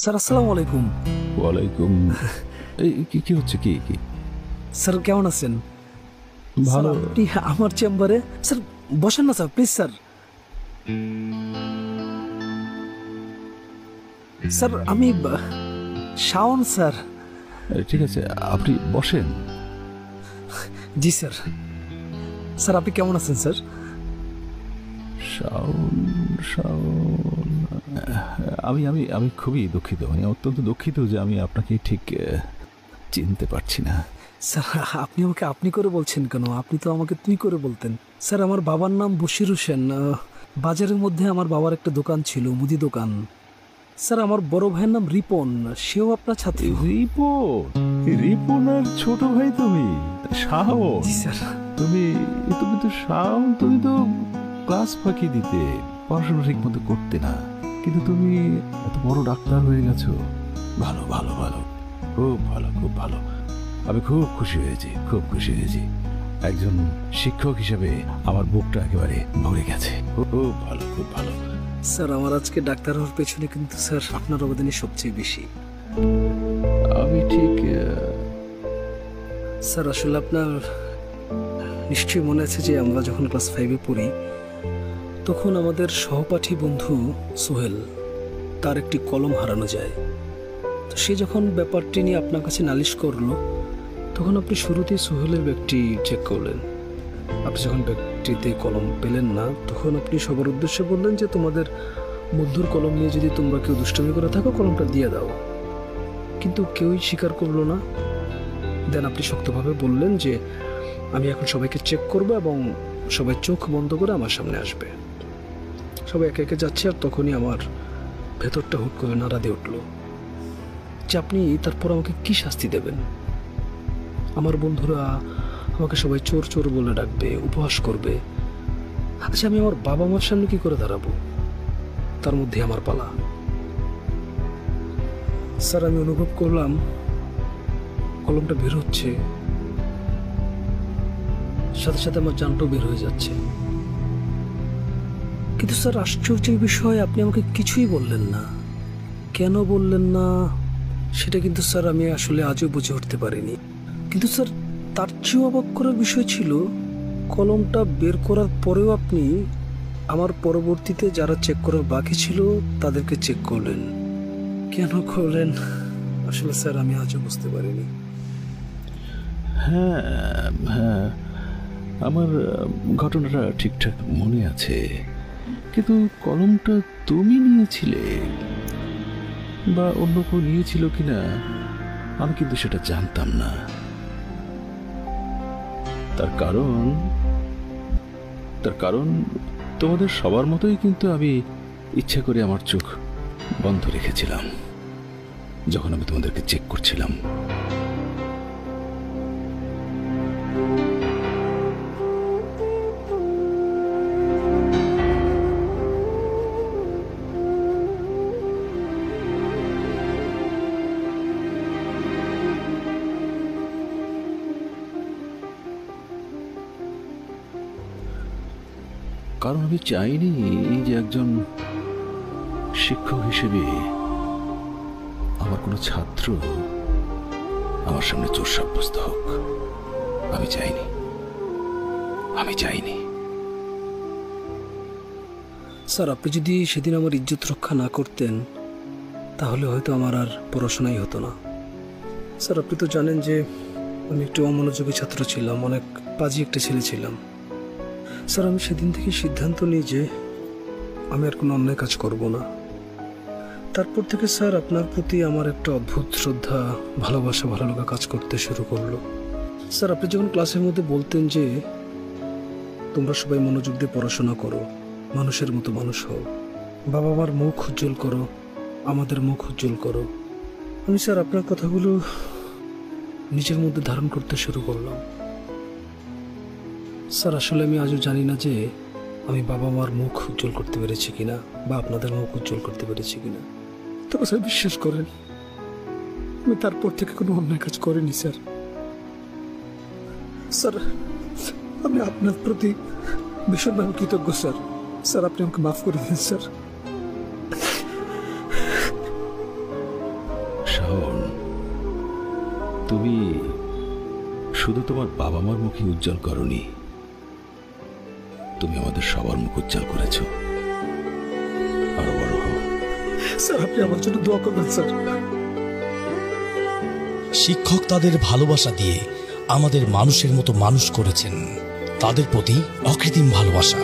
Sir আসসালামু আলাইকুম। ওয়ালাইকুম। এই কি কি হচ্ছে? কি কি স্যার কেমন আছেন? স্যার ভালো। আপনি আমার চেম্বারে, স্যার বসেন না স্যার, প্লিজ স্যার। স্যার আমি শাওন স্যার। ঠিক আছে, আপনি বসেন। জি স্যার। স্যার আপনি কেমন আছেন স্যার? শাওন, শাওন। আমি আমি আমি খুবই দুঃখিত, মানে অত্যন্ত দুঃখিত যে আমি আপনাকে ঠিক চিনতে পারছি না। স্যার আপনি আমাকে আপনি করে বলছেন কেন? আপনি তো আমাকে তুই করে বলতেন। স্যার আমার বাবার নাম বশির হোসেন। বাজারের মধ্যে আমার বাবার একটা দোকান ছিল, মুদি দোকান। স্যার আমার বড় ভাইয়ের নাম রিপন, সেও আপনার ছাত্র। রিপন? রিপন আর ছোট ভাই তুমি? শাওন? জি স্যার। তুমি তুমি তো শাওন, তুমি তো ক্লাস ফাঁকি দিতে, পড়াশোনা ঠিক মতো করতে না, কিন্তু তুমি এত বড় ডাক্তার হয়ে গেছো। ভালো ভালো ভালো, খুব ভালো, খুব ভালো। আমি খুব খুশি হয়েছি, খুব খুশি হয়েছি। একজন শিক্ষক হিসেবে আমার বুকটা একেবারে ভরে গেছে। খুব ভালো, খুব ভালো। স্যার আমার আজকে ডাক্তার হওয়ার পেছনে কিন্তু স্যার আপনার অবদানই সবচেয়ে বেশি। আমি ঠিক স্যার আসলে আপনার নিশ্চয়ই মনে আছে যে আমরা যখন ক্লাস 5-এ পড়ি, তখন আমাদের সহপাঠী বন্ধু সোহেল, তার একটি কলম হারানো যায়। তো সে যখন ব্যাপারটি নিয়ে আপনার কাছে নালিশ করলো, তখন আপনি শুরুতেই সোহেলের ব্যাগটি চেক করলেন। আপনি যখন ব্যাগটিতে কলম পেলেন না, তখন আপনি সবার উদ্দেশ্যে বললেন যে তোমাদের বন্ধুর কলম নিয়ে যদি তোমরা কেউ দুষ্টামি করে থাকো, কলমটা দিয়ে দাও। কিন্তু কেউই স্বীকার করলো না। দেন আপনি শক্তভাবে বললেন যে আমি এখন সবাইকে চেক করব এবং সবাই চোখ বন্ধ করে আমার সামনে আসবে। সবাই একে একে যাচ্ছে, আর তখনই আমার ভেতরটা হুট করে নাড়া দিয়ে উঠল যে আপনি তারপর আমাকে কি শাস্তি দেবেন। আমার বন্ধুরা আমাকে সবাই চোর চোর বলে ডাকবে, উপহাস করবে। আচ্ছা আমি আমার বাবা মার সামনে কি করে দাঁড়াবো? তার মধ্যে আমার পালা। স্যার আমি অনুভব করলাম কলমটা বের হচ্ছে, সাথে সাথে আমার জানটাও বের হয়ে যাচ্ছে। কিন্তু স্যার আশ্চর্যের বিষয়, আপনি আমাকে কিছুই বললেন না। কেন বললেন না সেটা কিন্তু স্যার আমি আসলে আজও বুঝে উঠতে পারিনি। কিন্তু স্যার তার চেয়েও অবাক করার বিষয় ছিল, কলমটা বের করার পরেও আপনি আমার পরবর্তীতে যারা চেক করার বাকি ছিল তাদেরকে চেক করলেন। কেন করলেন আসলে স্যার আমি আজও বুঝতে পারিনি। হ্যাঁ হ্যাঁ, আমার ঘটনাটা ঠিকঠাক মনে আছে, কিন্তু কলমটা তুমি নিয়েছিলে বা অন্য কেউ নিয়েছিল কিনা আমি কিন্তু সেটা জানতাম না। তার কারণ তোমাদের সবার মতোই কিন্তু আমি ইচ্ছা করে আমার চোখ বন্ধ রেখেছিলাম যখন আমি তোমাদেরকে চেক করছিলাম। কারণ আমি চাইনি যে একজন শিক্ষক হিসেবে আমার কোনো ছাত্র আমার সামনে চোর সাব্যস্ত হোক। আমি চাইনি। স্যার আপনি যদি সেদিন আমার ইজ্জত রক্ষা না করতেন, তাহলে হয়তো আমার আর পড়াশোনাই হতো না। স্যার আপনি তো জানেন যে আমি একটু অমনোযোগী ছাত্র ছিলাম, অনেক পাজি একটা ছেলে ছিলাম। স্যার আমি সেদিন থেকে সিদ্ধান্ত নিই যে আমি আর কোনো অন্যায় কাজ করব না। তারপর থেকে স্যার আপনার প্রতি আমার একটা অদ্ভুত শ্রদ্ধা, ভালোবাসা, ভালো লাগা কাজ করতে শুরু করলো। স্যার আপনি যখন ক্লাসের মধ্যে বলতেন যে তোমরা সবাই মনোযোগ দিয়ে পড়াশোনা করো, মানুষের মতো মানুষ হও, বাবা মার মুখ উজ্জ্বল করো, আমাদের মুখ উজ্জ্বল করো, আমি স্যার আপনার কথাগুলো নিজের মধ্যে ধারণ করতে শুরু করলাম। স্যার আসলে আমি আজও জানি না যে আমি বাবা মার মুখ উজ্জ্বল করতে পেরেছি কিনা বা আপনাদের মুখ উজ্জ্বল করতে পেরেছি কিনা। তবে স্যার বিশ্বাস করেন, আমি তারপর থেকে কোনো অন্যায় কাজ করিনি স্যার। স্যার আমি আপনার প্রতি ভীষণভাবে কৃতজ্ঞ স্যার। স্যার আপনি আমাকে মাফ করে দিন স্যার। তুমি শুধু তোমার বাবা মার মুখে উজ্জ্বল করনি, তুমি আমাদের সবার মুখ উজ্জ্বল করেছো। আরো বড় হও। স্যার, আপনি আমার জন্য দোয়া করবেন স্যার। শিক্ষক তাদের ভালোবাসা দিয়ে আমাদের মানুষের মতো মানুষ করেছেন। তাদের প্রতি অকৃত্রিম ভালোবাসা।